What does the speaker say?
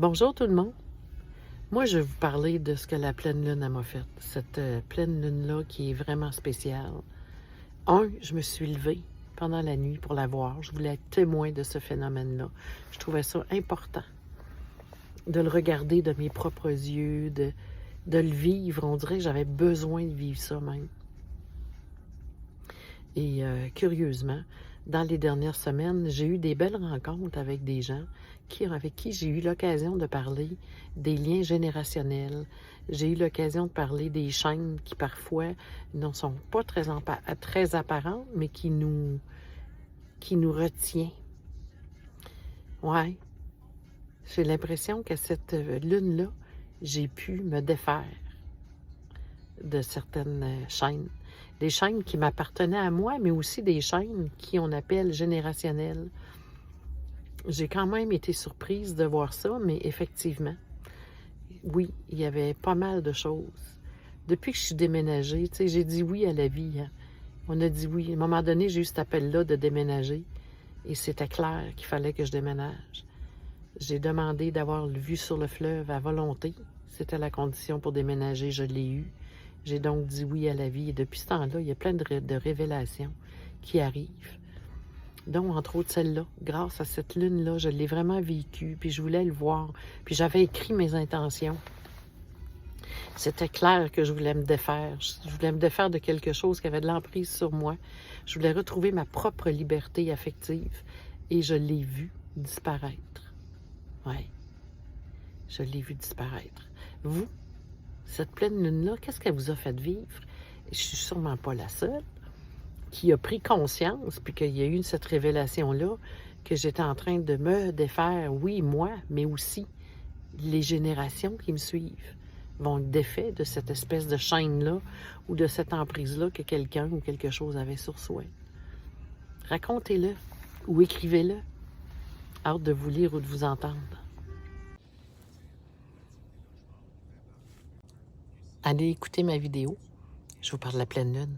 Bonjour tout le monde. Moi, je vais vous parler de ce que la pleine lune elle m'a fait. Cette pleine lune-là qui est vraiment spéciale. Je me suis levée pendant la nuit pour la voir. Je voulais être témoin de ce phénomène-là. Je trouvais ça important de le regarder de mes propres yeux, de le vivre. On dirait que j'avais besoin de vivre ça même. Et curieusement, dans les dernières semaines, j'ai eu des belles rencontres avec des gens avec qui j'ai eu l'occasion de parler des liens générationnels. J'ai eu l'occasion de parler des chaînes qui parfois ne sont pas très apparentes, mais qui nous retient. Ouais, j'ai l'impression que cette lune-là, j'ai pu me défaire de certaines chaînes. Des chaînes qui m'appartenaient à moi, mais aussi des chaînes qu'on appelle générationnelles. J'ai quand même été surprise de voir ça, mais effectivement, oui, il y avait pas mal de choses. Depuis que je suis déménagée, tu sais, j'ai dit oui à la vie. Hein. On a dit oui. À un moment donné, j'ai eu cet appel-là de déménager et c'était clair qu'il fallait que je déménage. J'ai demandé d'avoir le vue sur le fleuve à volonté. C'était la condition pour déménager, je l'ai eu. J'ai donc dit oui à la vie. Et depuis ce temps-là, il y a plein de révélations qui arrivent. Donc, entre autres, celle-là, grâce à cette lune-là, je l'ai vraiment vécue, puis je voulais le voir. Puis j'avais écrit mes intentions. C'était clair que je voulais me défaire. Je voulais me défaire de quelque chose qui avait de l'emprise sur moi. Je voulais retrouver ma propre liberté affective. Et je l'ai vu disparaître. Oui, je l'ai vu disparaître. Vous, cette pleine lune-là, qu'est-ce qu'elle vous a fait vivre? Je suis sûrement pas la seule qui a pris conscience, puis qu'il y a eu cette révélation-là, que j'étais en train de me défaire, oui, moi, mais aussi les générations qui me suivent vont être défaits de cette espèce de chaîne-là ou de cette emprise-là que quelqu'un ou quelque chose avait sur soi. Racontez-le ou écrivez-le. Hâte de vous lire ou de vous entendre. Allez écouter ma vidéo. Je vous parle de la pleine lune.